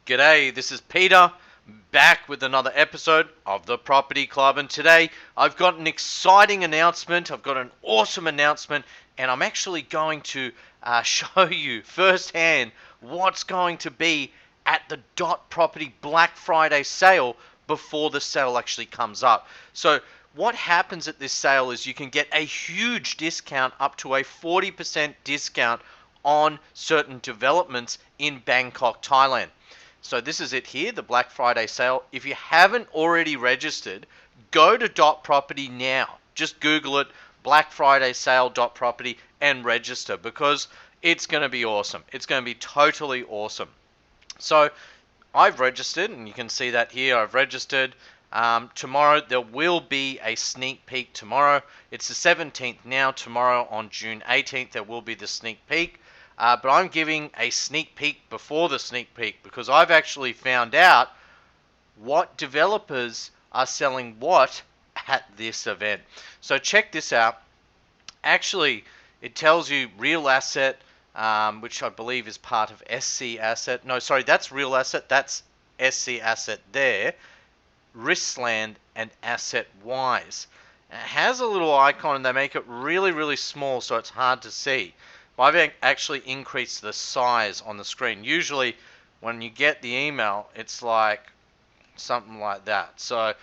G'day, this is Peter, back with another episode of the Property Club, and today I've got an exciting announcement. I've got an awesome announcement, and I'm actually going to show you firsthand what's going to be at the Dot Property Black Friday sale before the sale actually comes up. So what happens at this sale is you can get a huge discount, up to a 40% discount on certain developments in Bangkok, Thailand. So this is it here, the Black Friday sale. If you haven't already registered, go to Dot Property now. Just Google it, Black Friday sale Dot Property, and register, because it's going to be awesome. It's going to be totally awesome. So I've registered, and you can see that here. I've registered. Tomorrow there will be a sneak peek tomorrow. It's the 17th now. Tomorrow on June 18th there will be the sneak peek. But I'm giving a sneak peek before the sneak peek, because I've actually found out what developers are selling what at this event. So check this out. Actually, it tells you real asset, which I believe is part of SC asset. No, sorry, that's real asset. That's SC asset there. Riskland and asset wise. And it has a little icon, and they make it really, really small, so it's hard to see. I've actually increased the size on the screen. Usually when you get the email, it's like something like that. So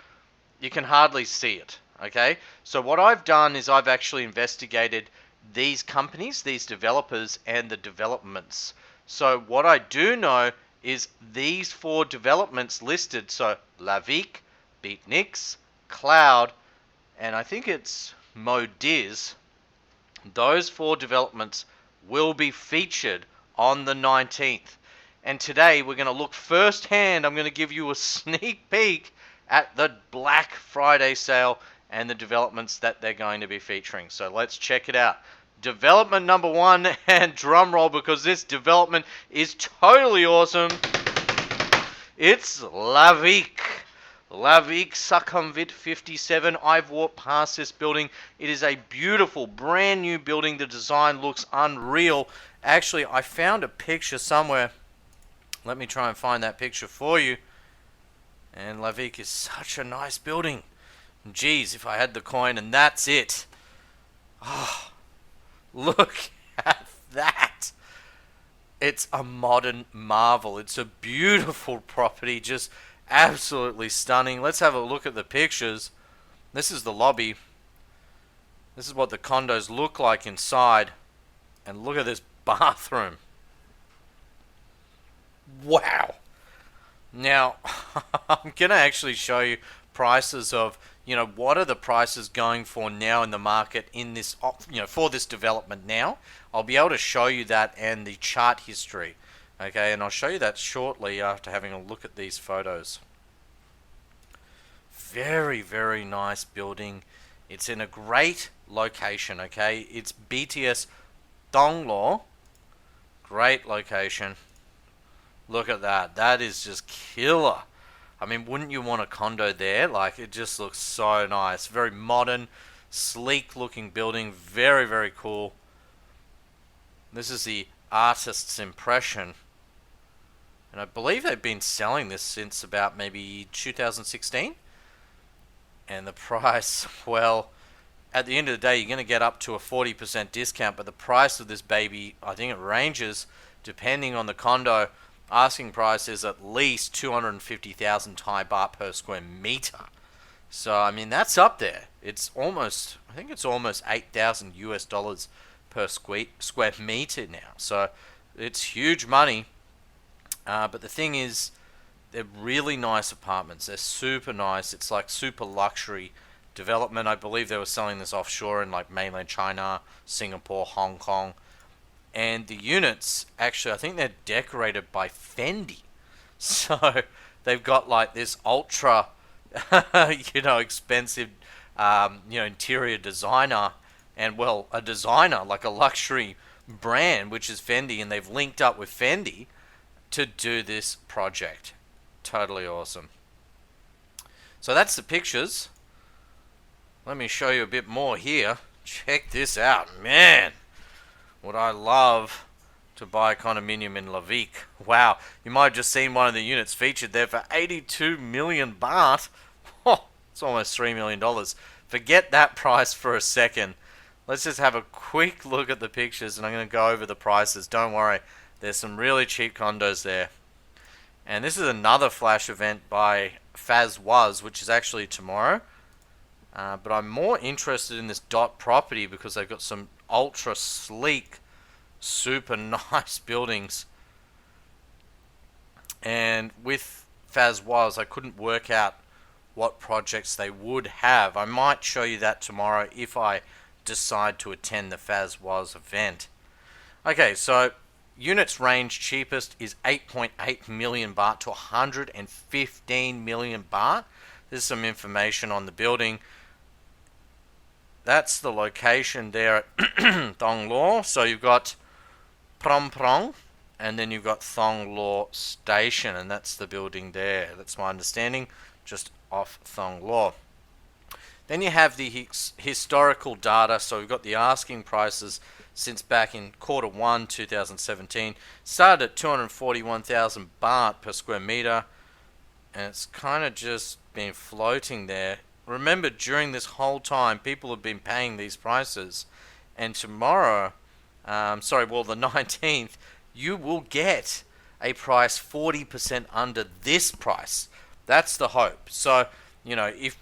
you can hardly see it. Okay. So what I've done is I've actually investigated these companies, these developers, and the developments. So what I do know is these 4 developments listed. So Lavik, Beatniks, Cloud, and I think it's Modiz. Those 4 developments will be featured on the 19th. And today we're going to look firsthand. I'm going to give you a sneak peek at the Black Friday sale and the developments that they're going to be featuring. So let's check it out. Development number 1, and drum roll, because this development is totally awesome. It's Lavik. Lavik Sukhumvit 57. I've walked past this building. It is a beautiful, brand new building. The design looks unreal. Actually, I found a picture somewhere. Let me try and find that picture for you. And Lavik is such a nice building. Geez, if I had the coin, and that's it. Oh, look at that. It's a modern marvel. It's a beautiful property, just absolutely stunning. Let's have a look at the pictures. This is the lobby. This is what the condos look like inside. And look at this bathroom. Wow. Now, I'm going to actually show you prices of, what are the prices going for now in the market in this, for this development now. I'll be able to show you that and the chart history. Okay, and I'll show you that shortly after having a look at these photos. Very, very nice building. It's in a great location, okay? It's BTS Donglo. Great location. Look at that. That is just killer. I mean, wouldn't you want a condo there? Like, it just looks so nice. Very modern, sleek looking building. Very, very cool. This is the artist's impression. And I believe they've been selling this since about maybe 2016. And the price, well, at the end of the day, you're going to get up to a 40% discount. But the price of this baby, I think it ranges, depending on the condo. Asking price is at least 250,000 Thai baht per square meter. So, I mean, that's up there. It's almost, I think it's almost 8,000 US dollars per square meter now. So, it's huge money. But the thing is, they're really nice apartments. They're super nice. It's like super luxury development. I believe they were selling this offshore in like mainland China, Singapore, Hong Kong. And the units, actually, I think they're decorated by Fendi. So they've got like this ultra, expensive, interior designer. And, well, a designer, like a luxury brand, which is Fendi. And they've linked up with Fendi to do this project. Totally awesome. So that's the pictures. Let me show you a bit more here. Check this out, man. What I love to buy a condominium in Levique. Wow, you might have just seen one of the units featured there for 82 million baht. Oh, it's almost $3 million. Forget that price for a second. Let's just have a quick look at the pictures, and I'm going to go over the prices. Don't worry, there's some really cheap condos there. And this is another flash event by Faz Was, which is actually tomorrow. But I'm more interested in this dot property because they've got some ultra sleek, super nice buildings. And with Faz Was, I couldn't work out what projects they would have. I might show you that tomorrow if I decide to attend the Faz Was event. Okay, so units range cheapest is 8.8 million baht to 115 million baht. There's some information on the building. That's the location there at Thong Lo. So you've got Prom Prong, and then you've got Thong Lo Station, and that's the building there. That's my understanding, just off Thong Lo. Then you have the historical data. So we've got the asking prices since back in Q1 2017. Started at 241,000 baht per square meter, and it's kind of just been floating there. Remember, during this whole time, people have been paying these prices, and tomorrow, the 19th, you will get a price 40% under this price. That's the hope. So, if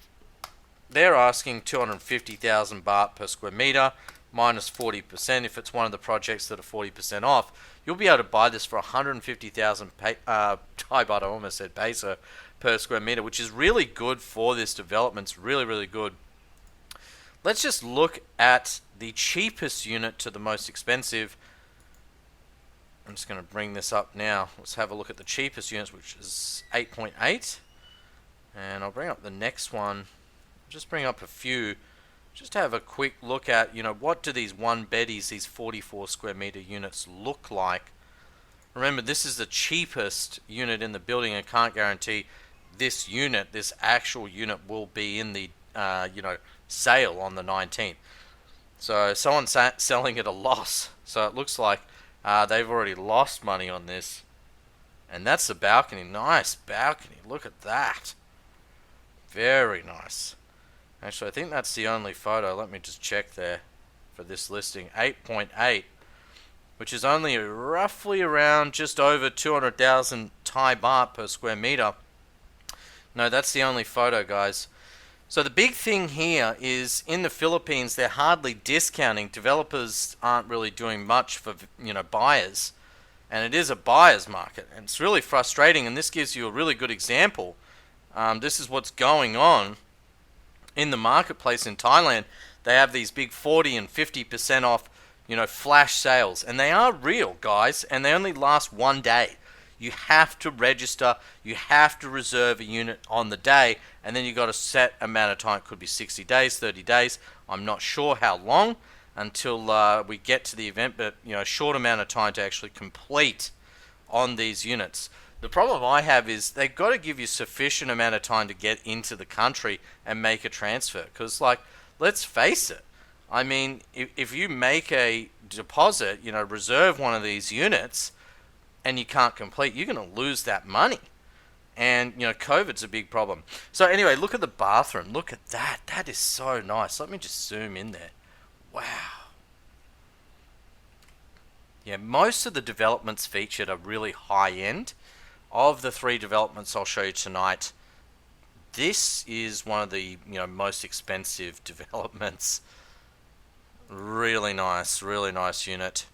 they're asking 250,000 baht per square meter, minus 40%, if it's one of the projects that are 40% off, you'll be able to buy this for 150,000 Thai baht, I almost said peso, per square meter, which is really good for this development. It's really, really good. Let's just look at the cheapest unit to the most expensive. I'm just going to bring this up now. Let's have a look at the cheapest units, which is 8.8. And I'll bring up the next one. Just bring up a few. Just have a quick look at, what do these one beddies, these 44 square meter units look like. Remember, this is the cheapest unit in the building. I can't guarantee this actual unit will be in the, sale on the 19th. So someone's selling at a loss. So it looks like they've already lost money on this. And that's the balcony. Nice balcony. Look at that. Very nice. Actually, I think that's the only photo. Let me just check there for this listing. 8.8, which is only roughly around just over 200,000 Thai baht per square meter. No, that's the only photo, guys. So the big thing here is in the Philippines, they're hardly discounting. Developers aren't really doing much for, buyers. And it is a buyer's market. And it's really frustrating. And this gives you a really good example. This is what's going on in the marketplace in Thailand. They have these big 40 and 50% off, flash sales. And they are real, guys. And they only last one day. You have to register, you have to reserve a unit on the day, and then you've got a set amount of time. It could be 60 days, 30 days. I'm not sure how long until we get to the event, but a short amount of time to actually complete on these units. The problem I have is they've got to give you sufficient amount of time to get into the country and make a transfer. Because, let's face it. I mean, if you make a deposit, reserve one of these units, and you can't complete, you're going to lose that money. And, COVID's a big problem. So anyway, look at the bathroom. Look at that. That is so nice. Let me just zoom in there. Wow. Yeah, most of the developments featured are really high-end. Of the 3 developments I'll show you tonight, this is one of the, most expensive developments. Really nice unit.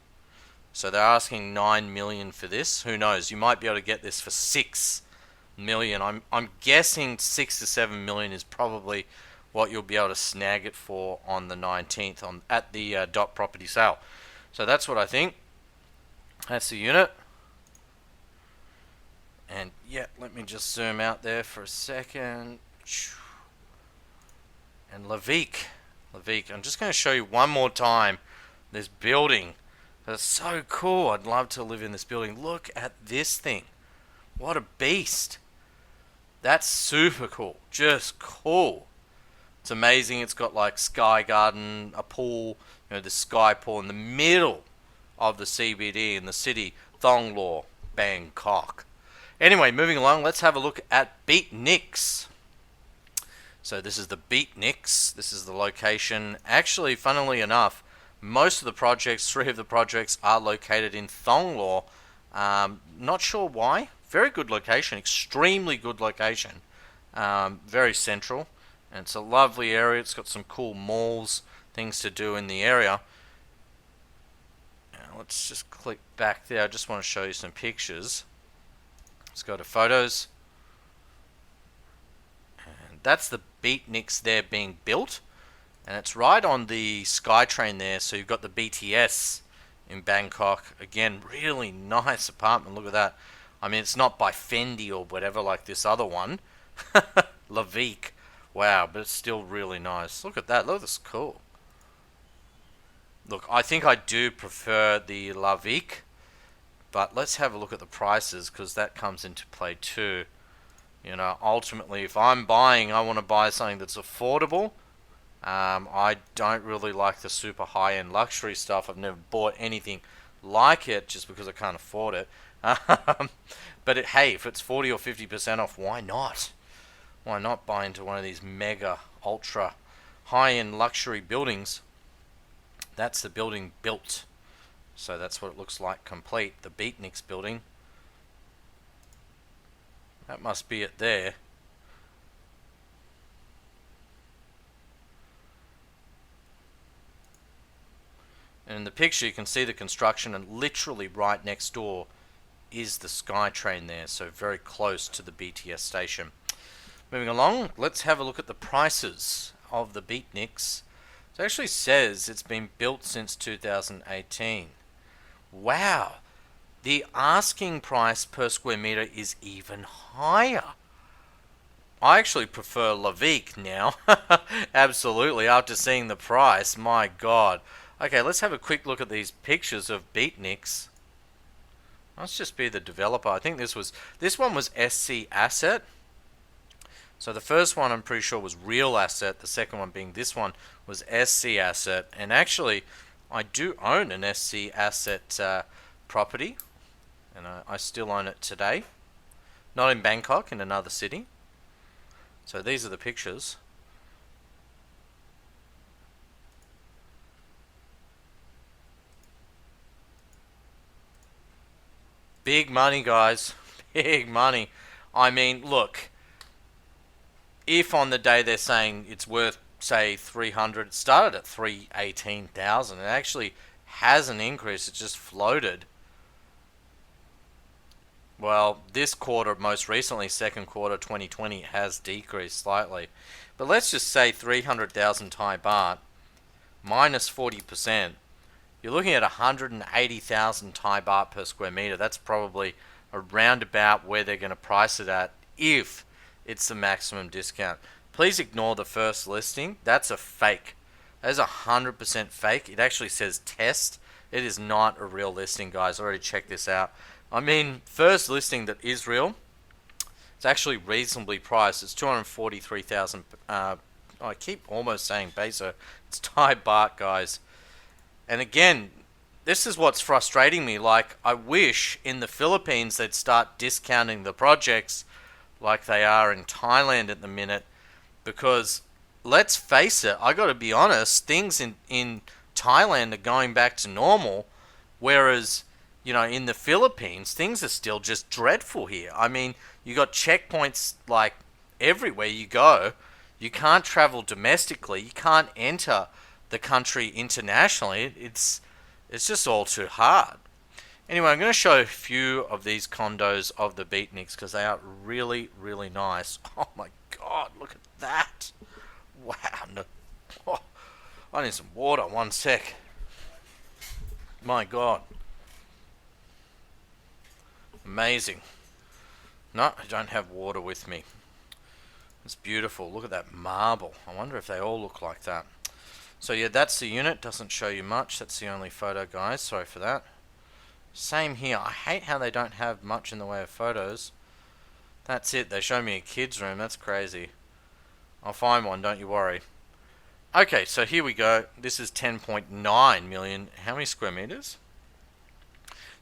So they're asking 9 million for this. Who knows? You might be able to get this for 6 million. I'm guessing 6 to 7 million is probably what you'll be able to snag it for on the 19th at the dot property sale. So that's what I think. That's the unit. And yeah, let me just zoom out there for a second. And Levique. I'm just going to show you one more time this building. That's so cool. I'd love to live in this building. Look at this thing. What a beast. That's super cool. Just cool. It's amazing. It's got sky garden, a pool, the sky pool in the middle of the CBD in the city, Thong Lo, Bangkok. Anyway, moving along, let's have a look at Beatniks. So this is the Beatniks. This is the location. Actually, funnily enough, most of the projects, 3 of the projects, are located in Thong Lo. Not sure why. Very good location. Extremely good location. Very central. And it's a lovely area. It's got some cool malls, things to do in the area. Now, let's just click back there. I just want to show you some pictures. Let's go to photos. And that's the Beatniks there being built. And it's right on the SkyTrain there. So you've got the BTS in Bangkok. Again, really nice apartment. Look at that. I mean, it's not by Fendi or whatever like this other one. Lavique. Wow, but it's still really nice. Look at that. Look, that's cool. Look, I think I do prefer the Lavique. But let's have a look at the prices, because that comes into play too. You know, ultimately, if I'm buying, I want to buy something that's affordable. I don't really like the super high-end luxury stuff. I've never bought anything like it just because I can't afford it. But hey, if it's 40 or 50% off, why not? Why not buy into one of these mega, ultra, high-end luxury buildings? That's the building built. So that's what it looks like complete. The Beatniks building. That must be it there. And in the picture you can see the construction, and literally right next door is the SkyTrain there, so very close to the BTS station. Moving along, let's have a look at the prices of the Beatniks. It actually says it's been built since 2018. Wow, the asking price per square meter is even higher. I actually prefer Lavique now. Absolutely, after seeing the price, my god. Okay, let's have a quick look at these pictures of Beatniks. Let's just be the developer. I think this one was SC Asset. So the first one I'm pretty sure was Real Asset. The second one being this one was SC Asset. And actually, I do own an SC Asset property. And I still own it today. Not in Bangkok, in another city. So these are the pictures. Big money, guys. Big money. I mean, look. If on the day they're saying it's worth, say, 300, it started at 318,000. It actually has an increase. It just floated. Well, this quarter, most recently, second quarter 2020, has decreased slightly. But let's just say 300,000 Thai baht minus 40%. You're looking at 180,000 Thai baht per square meter. That's probably around about where they're going to price it at if it's the maximum discount. Please ignore the first listing. That's a fake. That is 100% fake. It actually says test. It is not a real listing, guys. I already checked this out. I mean, first listing that is real, it's actually reasonably priced. It's 243,000. I keep almost saying peso. It's Thai baht, guys. And again, this is what's frustrating me. Like, I wish in the Philippines they'd start discounting the projects like they are in Thailand at the minute. Because, let's face it, I gotta be honest, things in Thailand are going back to normal. Whereas, you know, in the Philippines, things are still just dreadful here. I mean, you got checkpoints like everywhere you go. You can't travel domestically. You can't enter the country internationally. It's just all too hard. Anyway, I'm going to show a few of these condos of the Beatniks because they are really, really nice. Oh my god, look at that. Wow. No. Oh, I need some water. One sec. My god. Amazing. No, I don't have water with me. It's beautiful. Look at that marble. I wonder if they all look like that. So yeah, that's the unit. Doesn't show you much. That's the only photo, guys. Sorry for that. Same here. I hate how they don't have much in the way of photos. That's it. They show me a kid's room. That's crazy. I'll find one, don't you worry. Okay, so here we go. This is 10.9 million. How many square meters?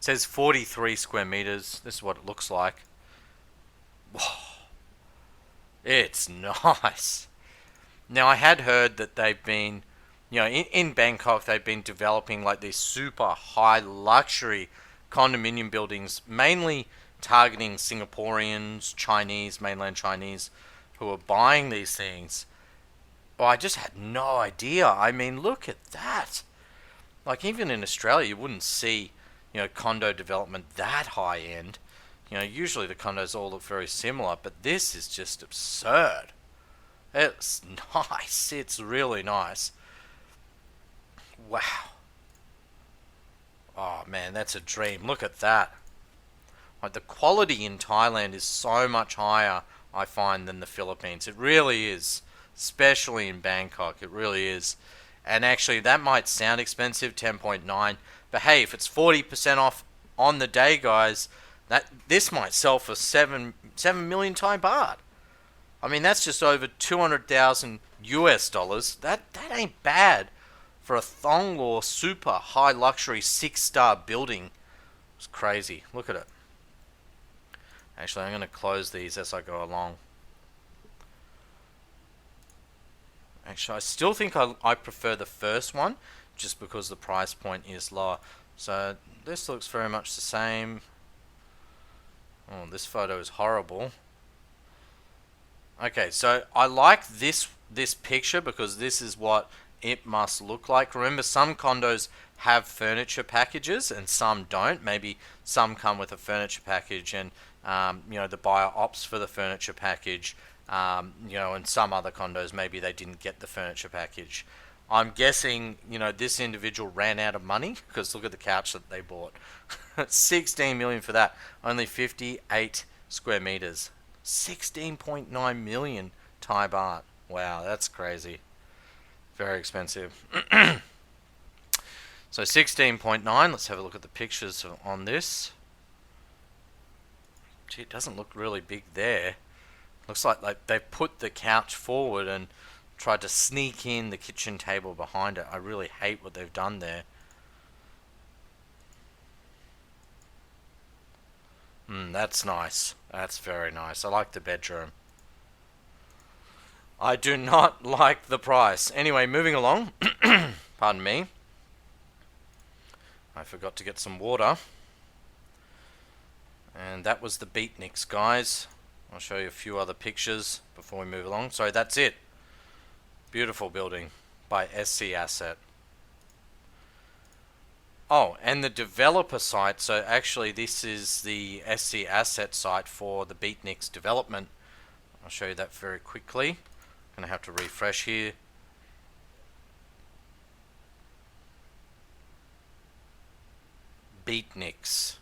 says 43 square meters. This is what it looks like. It's nice. Now, I had heard that they've been, in Bangkok, they've been developing like these super high luxury condominium buildings, mainly targeting Singaporeans, Chinese, mainland Chinese, who are buying these things. Well, I just had no idea. I mean, look at that. Like, even in Australia, you wouldn't see, condo development that high end. Usually the condos all look very similar, but this is just absurd. It's nice. It's really nice. Wow. Oh, man, that's a dream. Look at that. Like, the quality in Thailand is so much higher, I find, than the Philippines. It really is. Especially in Bangkok. It really is. And actually, that might sound expensive, 10.9. But hey, if it's 40% off on the day, guys, this might sell for 7 million Thai baht. I mean, that's just over 200,000 US dollars. That ain't bad for a Thonglor super high luxury 6-star building. It's crazy. Look at it. Actually, I'm going to close these as I go along. Actually, I still think I prefer the first one, just because the price point is lower. So this looks very much the same. Oh, this photo is horrible. Okay, so I like this picture because this is what it must look like. Remember, some condos have furniture packages and some don't. Maybe some come with a furniture package and the buyer opts for the furniture package. And some other condos, maybe they didn't get the furniture package. I'm guessing, this individual ran out of money because look at the couch that they bought. 16 million for that. Only 58 square meters. 16.9 million Thai baht. Wow, that's crazy. Very expensive. So 16.9. Let's have a look at the pictures on this. Gee, it doesn't look really big there. Looks like they've put the couch forward and tried to sneak in the kitchen table behind it. I really hate what they've done there. That's nice. That's very nice. I like the bedroom. I do not like the price. Anyway, moving along. Pardon me. I forgot to get some water. And that was the beatniks, guys. I'll show you a few other pictures before we move along. So that's it. Beautiful building by SC Asset. Oh, and the developer site. So actually this is the SC Asset site for the beatniks development. I'll show you that very quickly. I'm going to have to refresh here. Beatniks.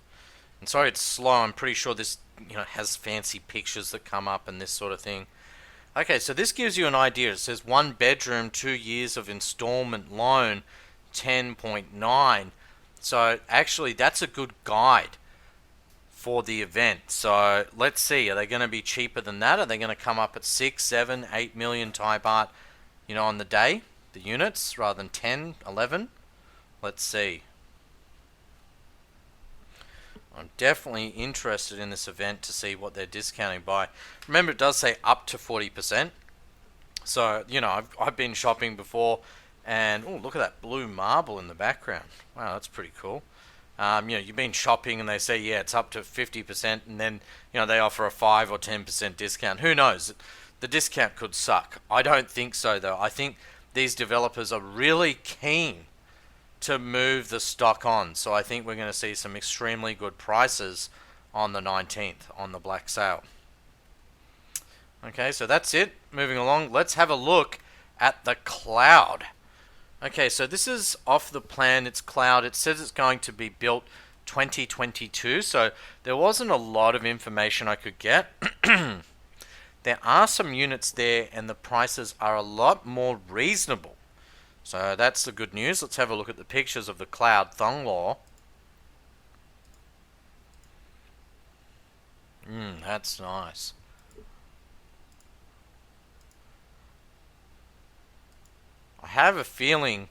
And sorry it's slow. I'm pretty sure this has fancy pictures that come up and this sort of thing. Okay, so this gives you an idea. It says 1 bedroom, 2 years of installment loan, 10.9. So actually that's a good guide for the event. So let's see, are they going to be cheaper than that? Are they going to come up at 6, 7, 8 million Thai baht, on the day, the units, rather than 10, 11? Let's see. I'm definitely interested in this event to see what they're discounting by. Remember, it does say up to 40%. So, I've been shopping before, and oh, look at that blue marble in the background. Wow, that's pretty cool. You've been shopping and they say, yeah, it's up to 50%, and then, they offer a 5 or 10% discount. Who knows? The discount could suck. I don't think so, though. I think these developers are really keen to move the stock on. So I think we're going to see some extremely good prices on the 19th on the black sale. Okay, so that's it. Moving along, let's have a look at the cloud. Okay, so this is off the plan. It's cloud. It says it's going to be built 2022. So there wasn't a lot of information I could get. There are some units there and the prices are a lot more reasonable. So that's the good news. Let's have a look at the pictures of the cloud Thonglor. That's nice. I have a feeling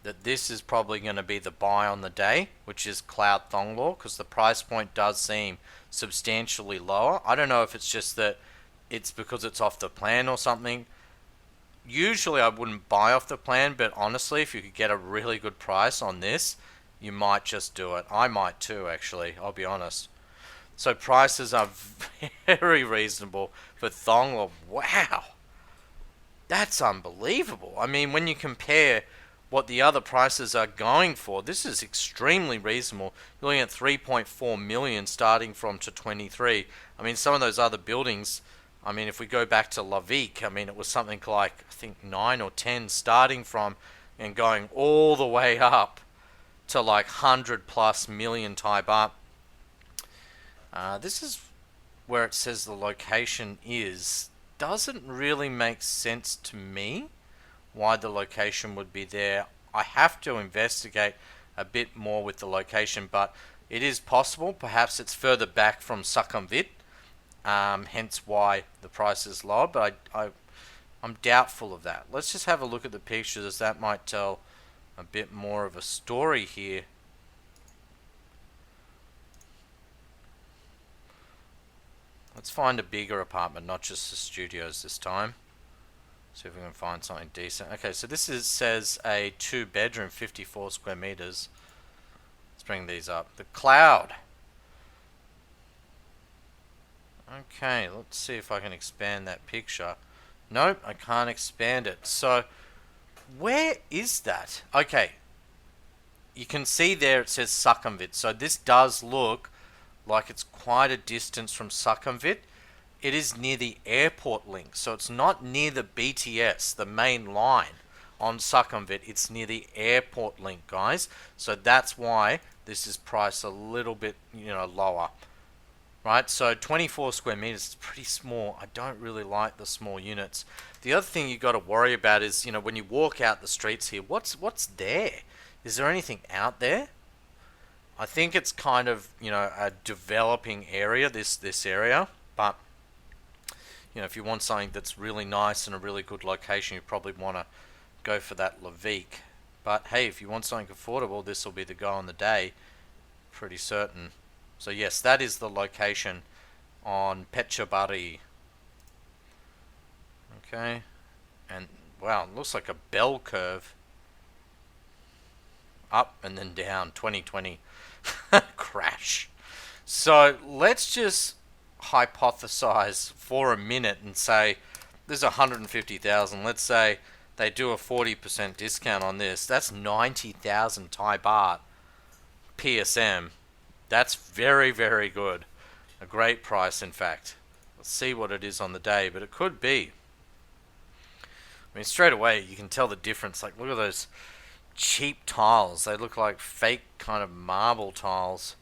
that this is probably going to be the buy on the day, which is Cloud Thonglor, because the price point does seem substantially lower. I don't know if it's just that it's because it's off the plan or something. Usually I wouldn't buy off the plan, but honestly, if you could get a really good price on this, you might just do it. I might too, actually, I'll be honest. So prices are very reasonable for Thonglor. Wow, that's unbelievable. I mean, when you compare what the other prices are going for, this is extremely reasonable. You're looking at 3.4 million starting from to 23. I mean, some of those other buildings, I mean, if we go back to Lavique, I mean, it was something like, I think 9 or 10 starting from and going all the way up to like 100 plus million Thai baht. This is where it says the location is. Doesn't really make sense to me why the location would be there. I have to investigate a bit more with the location, but it is possible. Perhaps it's further back from Sukhumvit, hence why the price is low, but I'm doubtful of that. Let's just have a look at the pictures. That might tell a bit more of a story here. Let's find a bigger apartment, not just the studios this time. See if we can find something decent. Okay, so this says a 2-bedroom, 54 square meters. Let's bring these up. The Cloud. Okay, let's see if I can expand that picture. Nope, I can't expand it. So, where is that? Okay, you can see there it says Sukhumvit. So this does look like it's quite a distance from Sukhumvit. It is near the airport link, so it's not near the BTS, the main line on Sukhumvit. It's near the airport link, guys. So that's why this is priced a little bit, lower. Right, so 24 square meters is pretty small. I don't really like the small units. The other thing you got to worry about is, when you walk out the streets here, what's there? Is there anything out there? I think it's kind of, a developing area, this area, but if you want something that's really nice and a really good location, you probably want to go for that Lavique. But hey, if you want something affordable, this will be the go on the day, pretty certain. So yes, that is the location on Phetchaburi. Okay, and wow, it looks like a bell curve. Up and then down, 2020 crash. So let's just hypothesize for a minute and say there's 150,000. Let's say they do a 40% discount on this. That's 90,000 Thai baht PSM. That's very, very good. A great price, in fact. Let's see what it is on the day, but it could be. I mean, straight away you can tell the difference. Like, look at those cheap tiles. They look like fake kind of marble tiles.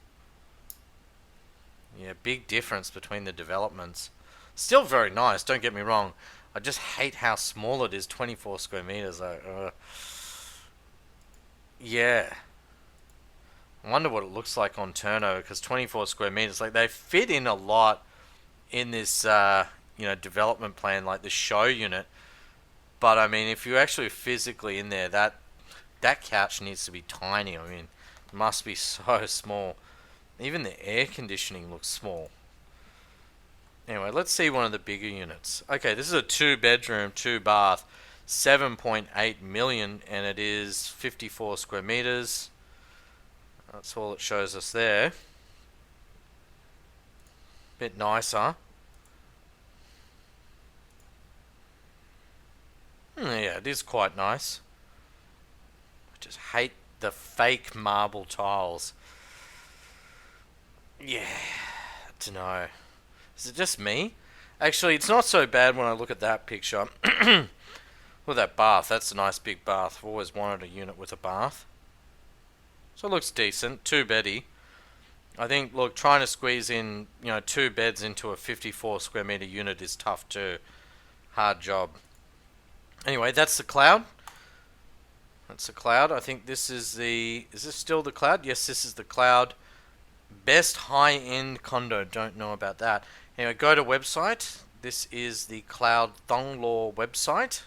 Yeah, big difference between the developments. Still very nice, don't get me wrong. I just hate how small it is, 24 square meters. Yeah. I wonder what it looks like on turnover, because 24 square meters, like, they fit in a lot in this, development plan, like the show unit. But I mean, if you're actually physically in there, that couch needs to be tiny. I mean, it must be so small. Even the air conditioning looks small. Anyway, let's see one of the bigger units. Okay, this is a 2-bedroom, 2-bath, 7.8 million, and it is 54 square meters. That's all it shows us there. Bit nicer. Yeah, it is quite nice. I just hate the fake marble tiles. Yeah, I don't know. Is it just me? Actually, it's not so bad when I look at that picture. Look at that bath. That's a nice big bath. I've always wanted a unit with a bath. So it looks decent. 2-beddy. I think, look, trying to squeeze in, 2 beds into a 54 square meter unit is tough too. Hard job. Anyway, that's the Cloud. That's the Cloud. I think this is the... Is this still the Cloud? Yes, this is the Cloud. Best high-end condo. Don't know about that. Anyway, go to website. This is the Cloud Thonglor website.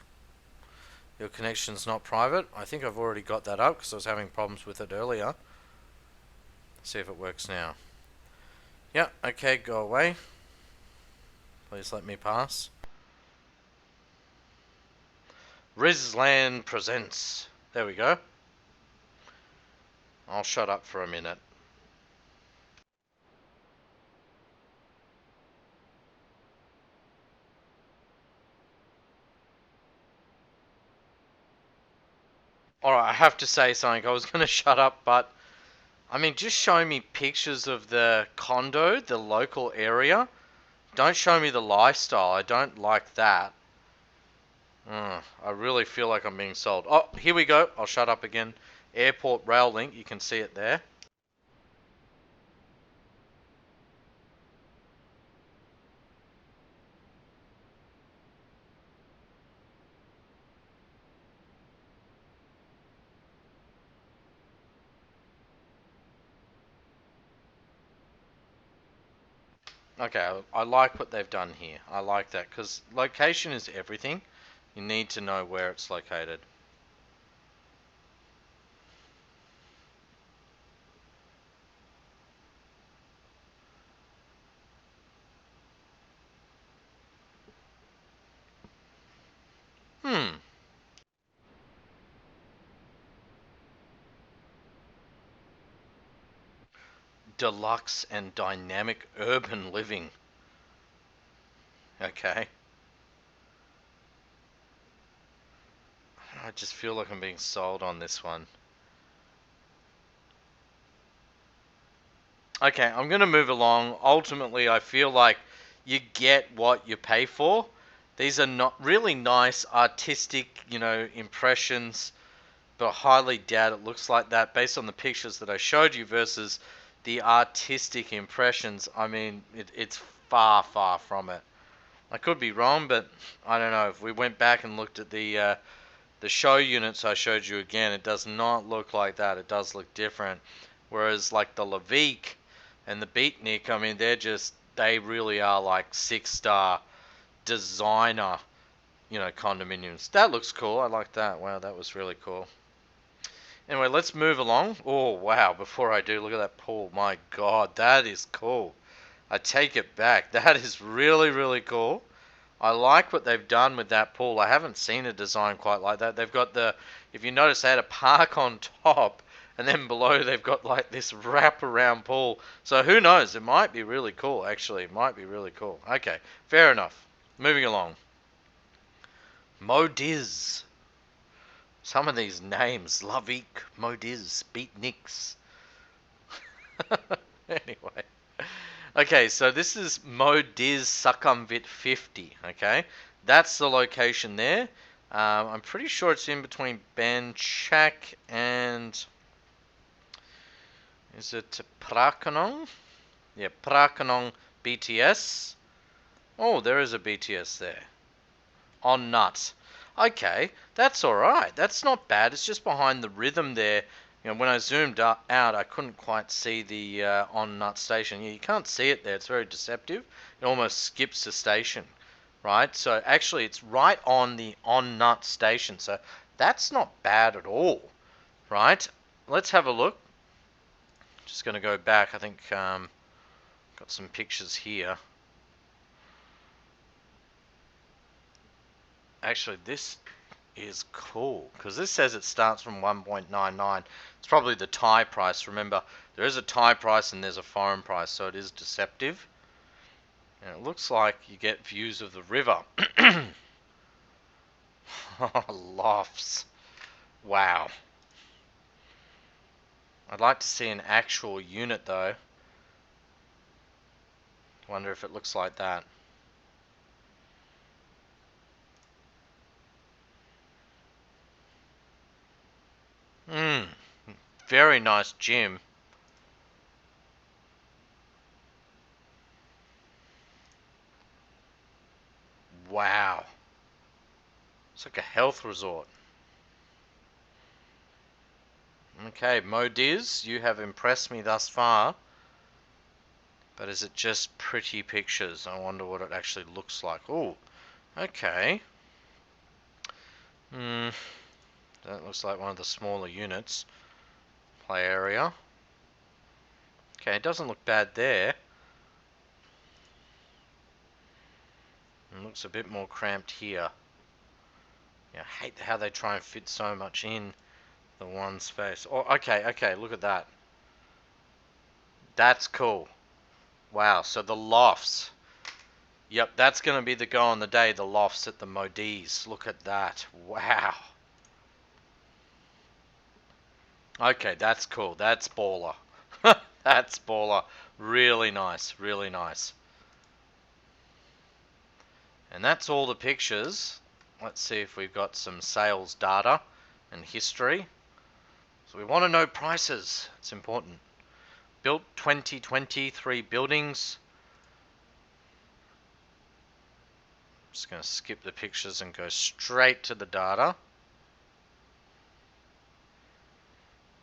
Your connection's not private. I think I've already got that up because I was having problems with it earlier. See if it works now. Yeah, okay, go away. Please let me pass. Rizland presents. There we go. I'll shut up for a minute. Alright, I have to say something. I was going to shut up, but I mean, just show me pictures of the condo, the local area. Don't show me the lifestyle. I don't like that. I really feel like I'm being sold. Oh, here we go. I'll shut up again. Airport rail link. You can see it there. Okay, I like what they've done here. I like that because location is everything. You need to know where it's located. Hmm. Deluxe and dynamic urban living. Okay. I just feel like I'm being sold on this one. Okay, I'm going to move along. Ultimately, I feel like you get what you pay for. These are not really nice artistic, impressions, but I highly doubt it looks like that based on the pictures that I showed you versus the artistic impressions. I mean, it's far, far from it. I could be wrong, but I don't know. If we went back and looked at the show units I showed you again, it does not look like that. It does look different. Whereas like the Levique and the Beatnik, I mean, they really are like 6-star designer, condominiums. That looks cool. I like that. Wow, that was really cool. Anyway, let's move along. Oh, wow. Before I do, look at that pool. My God, that is cool. I take it back. That is really, really cool. I like what they've done with that pool. I haven't seen a design quite like that. They've got if you notice, they had a park on top, and then below they've got like this wraparound pool. So who knows? It might be really cool, actually. It might be really cool. Okay, fair enough. Moving along. Modiz. Some of these names. Lavik, Modiz, Beatniks. Anyway. Okay, so this is Modiz Sukhumvit 50, okay? That's the location there. I'm pretty sure it's in between Banchak and... Is it Prakanong? Yeah, Prakanong BTS. Oh, there is a BTS there. On Nut. Okay, that's alright. That's not bad. It's just behind the rhythm there. When I zoomed out, I couldn't quite see the On Nut station. Yeah, you can't see it there. It's very deceptive. It almost skips the station, right? So actually, it's right on the On Nut station. So that's not bad at all, right? Let's have a look. Just going to go back. I think got some pictures here. Actually, this is cool because this says it starts from 1.99. It's probably the Thai price. Remember, there is a Thai price and there's a foreign price, so it is deceptive. And it looks like you get views of the river. Lofts. Wow. I'd like to see an actual unit though. Wonder if it looks like that. Very nice gym. Wow. It's like a health resort. Okay, Modiz, you have impressed me thus far. But is it just pretty pictures? I wonder what it actually looks like. Oh, okay. Hmm, that looks like one of the smaller units. Play area. Okay, it doesn't look bad there. It looks a bit more cramped here. Yeah, I hate how they try and fit so much in the one space. Oh, okay, look at that. That's cool. Wow, so the lofts. Yep, that's going to be the go on the day, the lofts at the Modis. Look at that. Wow. Okay, that's cool. That's baller. That's baller. Really nice, really nice. And that's all the pictures. Let's see if we've got some sales data and history. So we want to know prices. It's important. Built 2023 buildings. Just going to skip the pictures and go straight to the data.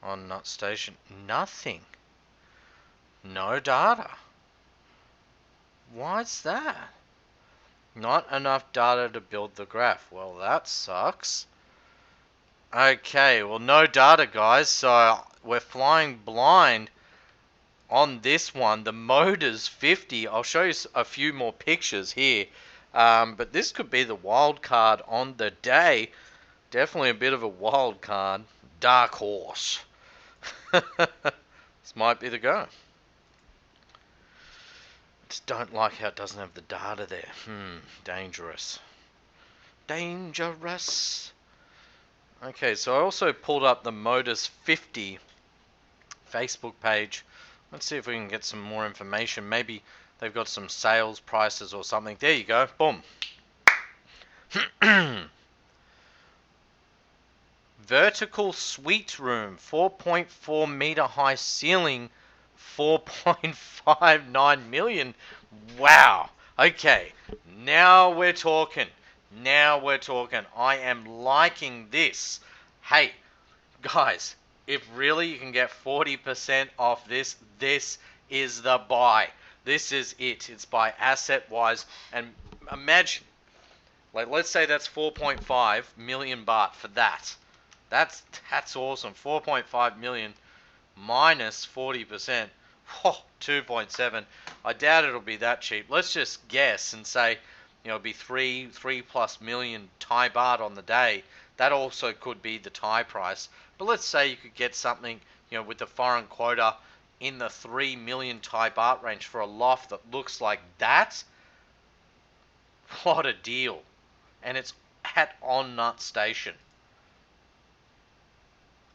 On Nut Station, nothing. No data. Why's that? Not enough data to build the graph. Well, that sucks. Okay, well, no data, guys, so we're flying blind on this one. The motor's 50. I'll show you a few more pictures here. But this could be the wild card on the day. Definitely a bit of a wild card. Dark horse. This might be the go. Just don't like how it doesn't have the data there. Dangerous. Dangerous. Okay, so I also pulled up the Modus 50 Facebook page. Let's see if we can get some more information. Maybe they've got some sales prices or something. There you go. Boom. Vertical suite room, 4.4 meter high ceiling, 4.59 million. Wow. Okay, now we're talking. Now we're talking. I am liking this. Hey, guys, if really you can get 40% off this, this is the buy. This is it. It's by asset wise. And imagine, like, let's say that's 4.5 million baht for that. That's awesome. 4.5 million minus 40%. Oh, 2.7. I doubt it'll be that cheap. Let's just guess and say, it'll be three plus million Thai baht on the day. That also could be the Thai price. But let's say you could get something, with the foreign quota in the 3 million Thai baht range for a loft that looks like that. What a deal. And it's at On Nut Station.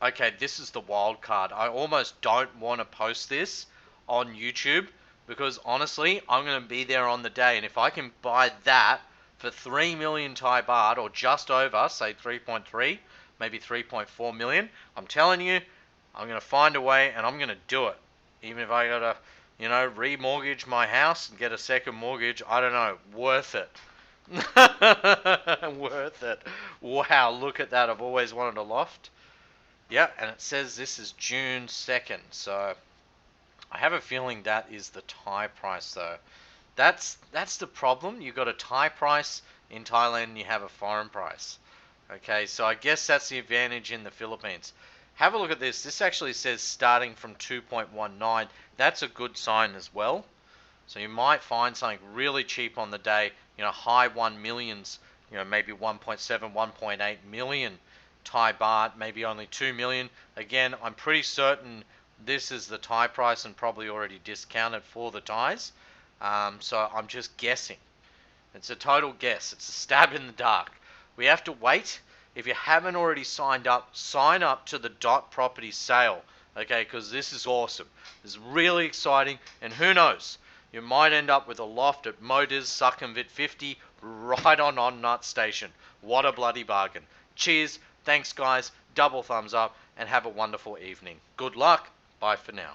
Okay, this is the wild card. I almost don't want to post this on YouTube because honestly, I'm going to be there on the day. And if I can buy that for 3 million Thai baht or just over, say 3.3, maybe 3.4 million, I'm telling you, I'm going to find a way and I'm going to do it. Even if I got to, remortgage my house and get a second mortgage, I don't know, worth it. Worth it. Wow, look at that. I've always wanted a loft. Yeah, and it says this is June 2nd, so I have a feeling that is the Thai price though. That's the problem. You've got a Thai price in Thailand and you have a foreign price. Okay, so I guess that's the advantage in the Philippines. Have a look at this. This actually says starting from 2.19. That's a good sign as well. So you might find something really cheap on the day, high 1 millions, maybe 1.7, 1.8 million Thai baht, maybe only 2 million. Again, I'm pretty certain this is the Thai price and probably already discounted for the Thais. So I'm just guessing. It's a total guess. It's a stab in the dark. We have to wait. If you haven't already signed up, sign up to the Dot Property sale. Okay, because this is awesome. This is really exciting. And who knows? You might end up with a loft at Motors Sukhumvit 50 right on Nut Station. What a bloody bargain. Cheers. Thanks, guys. Double thumbs up and have a wonderful evening. Good luck. Bye for now.